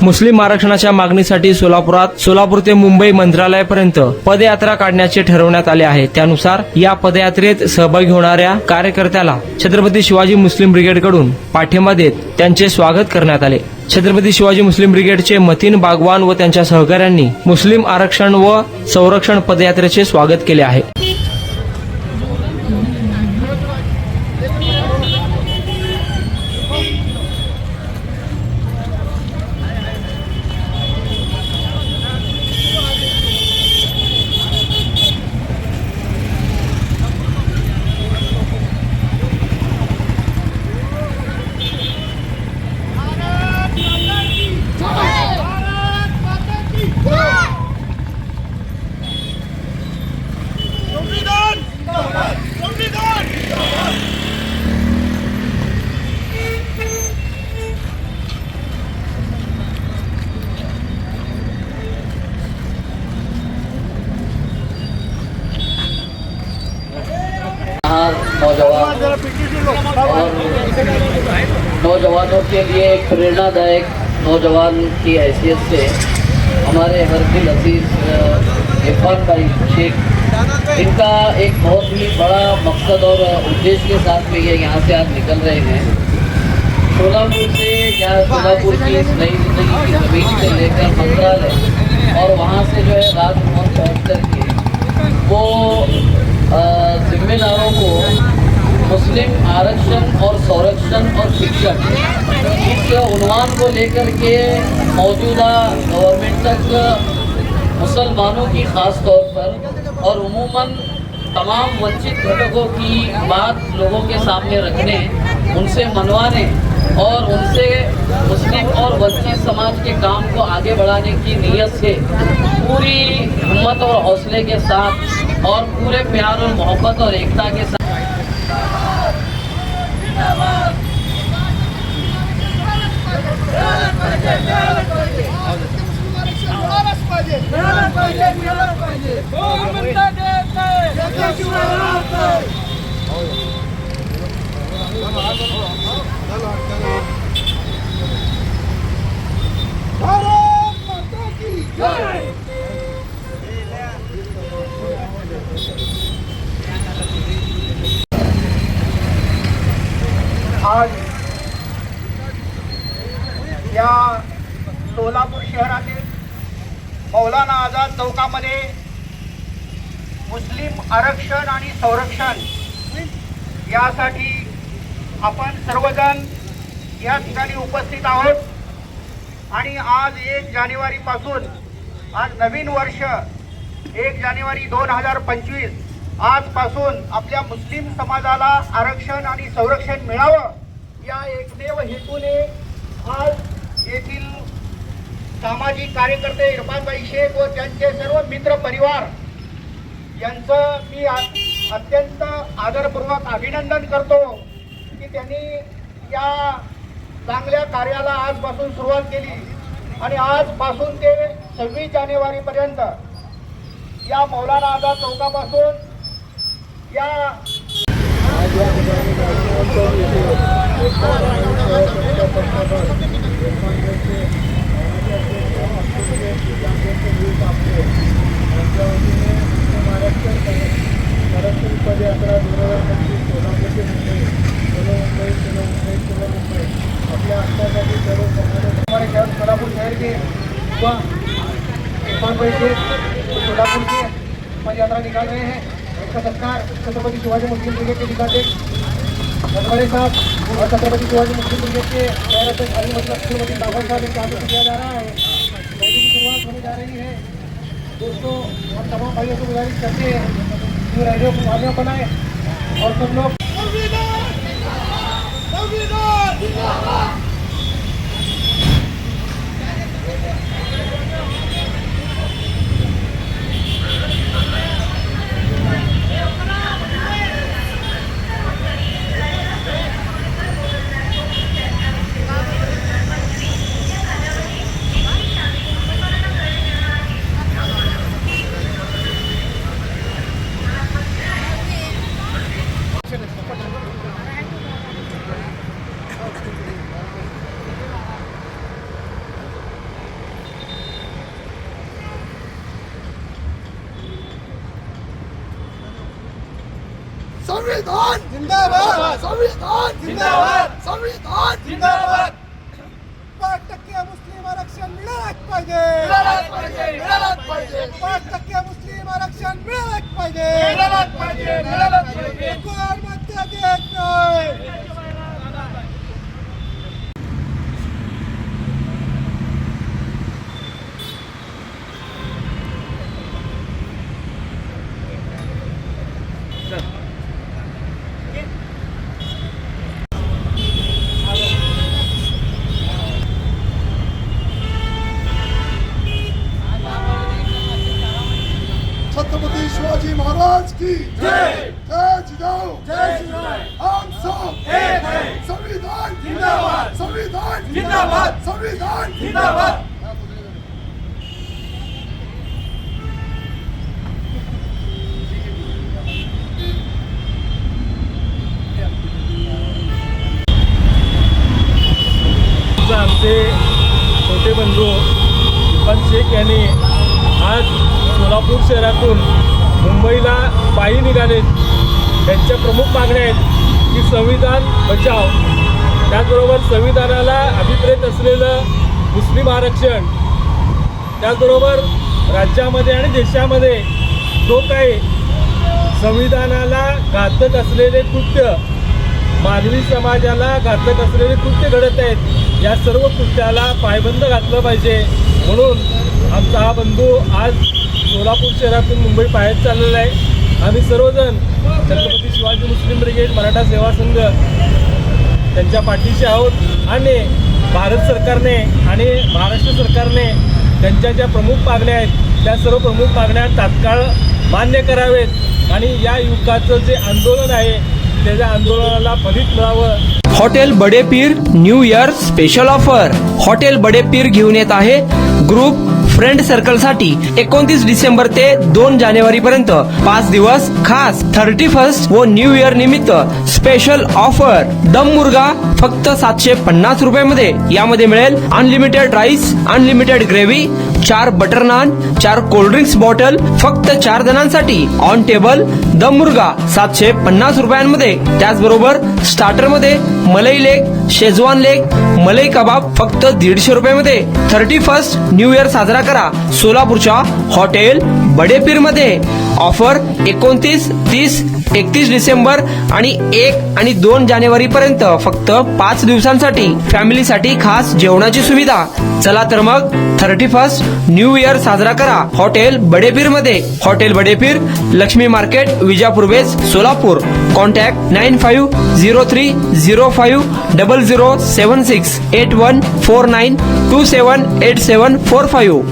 मुस्लिम आरक्षणाच्या मागणीसाठी सोलापूर ते मुंबई मंत्रालयापर्यंत पदयात्रा काढण्याचे ठरवण्यात आले आहे। त्यानुसार या पदयात्रेत सहभागी होणाऱ्या कार्यकर्त्याला छत्रपती शिवाजी मुस्लिम ब्रिगेडकडून पाठिंबा देत त्यांचे स्वागत करण्यात आले। छत्रपती शिवाजी मुस्लिम ब्रिगेडचे मतीन बागवान व त्यांच्या सहकाऱ्यांनी मुस्लिम आरक्षण व संरक्षण पदयात्रेचे स्वागत केले आहे। नौजवानों के लिए एक प्रेरणादायक नौजवान की हैसियत से हमारे हरदिल अजीज इरफान भाई शेख, इनका एक बहुत ही बड़ा मकसद और उद्देश्य के साथ में ये यहाँ से आज निकल रहे हैं। सोलापुर से या सोलापुर की इस नई जिंदगी की ज़मीन से लेकर मंत्रालय और वहाँ से जो है राजभवन पहुँच कर के वो जिम्मेदारों को मुस्लिम आरक्षण और संरक्षण और शिक्षण इस उन्वान को लेकर के मौजूदा गवर्नमेंट तक मुसलमानों की ख़ास तौर पर और उमूमन तमाम वंचित घटकों की बात लोगों के सामने रखने, उनसे मनवाने और उनसे मुस्लिम और वंचित समाज के काम को आगे बढ़ाने की नीयत से पूरी हिम्मत और हौसले के साथ और पूरे प्यार और मोहब्बत और एकता के साथ आज या सोलापूर शहरातील मौलाना आझाद चौकामध्ये मुस्लिम आरक्षण आणि संरक्षण यासाठी आपण सर्वजण या ठिकाणी उपस्थित आहोत। आणि आज 1 जानेवारी पासून आज नवीन वर्ष 1 जानेवारी 2025 आजपासून आपल्या मुस्लिम समाजाला आरक्षण आणि संरक्षण मिळावं या एकमेव हेतूने आज येथील सामाजिक कार्यकर्ते इरफानभाई शेख व त्यांचे सर्व मित्र परिवार यांचं मी अत्यंत आदरपूर्वक अभिनंदन करतो की त्यांनी या चांगल्या कार्याला आजपासून सुरुवात केली आणि आजपासून ते 26 जानेवारीपर्यंत या मौलाना आझाद चौकापासून या पदयात्रा 2025 सोलापूर ते मुंबई अपने आस्थासाठी सर्व हमारे शहर सोलापुर शहर के व इरफान से सोलापुर से पदयात्रा निकाल रहे हैं। इसका सत्कार छत्रपति शिवाजी मुस्लिम ब्रिगेड के दिखाते हमारे साथ और छत्रपति शिवाजी मुस्लिम ब्रिगेड के शहर अली मतीन बागवान साहब के हाथों से किया जा रहा है। रैली की शुरुआत होने जा रही है। दोस्तों, हम तमाम भाइयों को गुजारिश करते हैं कि रैलियों को कामयाब बनाए और सब लोग संविधान जिंदाबाद, संविधान जिंदाबाद, संविधान जिंदाबाद. 5% मुस्लिम आरक्षण मिळालंच पाहिजे, मिळालंच पाहिजे, मिळालंच पाहिजे. 5% मुस्लिम आरक्षण मिळालंच पाहिजे, मिळालंच पाहिजे, मिळालंच पाहिजे. कोण मत देत नाही. छत्रपति शिवाजी महाराज की जय, जय जिजाऊ, जय जिजाऊ. हम सब एक हैं. संविधान जिंदाबाद, संविधान जिंदाबाद, संविधान जिंदाबाद. आमचे छोटे बंधू इरफान शेख यांनी आज सोलापूर शहरातून मुंबईला पायी निघाले. त्यांच्या प्रमुख मागण्या आहेत की संविधान बचाव, त्याचबरोबर संविधानाला अभिप्रेत असलेलं मुस्लिम आरक्षण, त्याचबरोबर राज्यामध्ये आणि देशामध्ये जो काही संविधानाला घातक असलेले कृत्य, मानवी समाजाला घातक असलेले कृत्य घडत आहेत, या सर्व कृत्याला पायबंद घातलं पाहिजे. म्हणून आमचा हा बंधू आज सोलापूर शहरातून मुंबई बाहेर चाललेला आहे. आम्ही सर्वजण छत्रपती शिवाजी मुस्लिम ब्रिगेड मराठा सेवा संघ त्यांच्या पाठीशी आहोत आणि भारत सरकारने आणि महाराष्ट्र सरकारने त्यांच्या ज्या प्रमुख मागण्या आहेत त्या सर्व प्रमुख मागण्या तात्काळ मान्य करावेत आणि या युवकाचं जे आंदोलन आहे त्याच्या आंदोलनाला फलित मिळावं. Hotel Bade Peer new year special offer. Hotel Bade Peer घेऊन येत आहे ग्रुप फ्रेंड सर्कल साठी 29 डिसेंबर ते 2 जानेवारी पर्यंत 5 दिवस खास 31 व न्यू इयर निमित्त स्पेशल ऑफर. दम मुर्गा फक्त 750 रुपयामध्ये. यामध्ये मिळेल unlimited rice, unlimited gravy, 4 butter naan, 4 cold drinks bottle फक्त 4 जणांसाठी. ऑन टेबल दम मुर्गा 750 रुपयांमध्ये. त्याचबरोबर स्टार्टर मध्ये मलाई लेग, शेजवान लेग, मलाई कबाब फक्त 150 रुपयामध्ये. 31 न्यू इयर साजरा करा सोलापूरच्या हॉटेल बडे पीर मध्ये. ऑफर 29, 30, 31 डिसेंबर आणि 1 आणि 2 जानेवारी पर्यंत फक्त 5 दिवसांसाठी. फॅमिलीसाठी खास जेवणाची सुविधा. चला तर मग 31 न्यू इयर साजरा करा हॉटेल बडे पीर मध्ये. Hotel Bade Peer, Lakshmi market, Vijapur base, Solapur. Contact 9503050076 8149278745.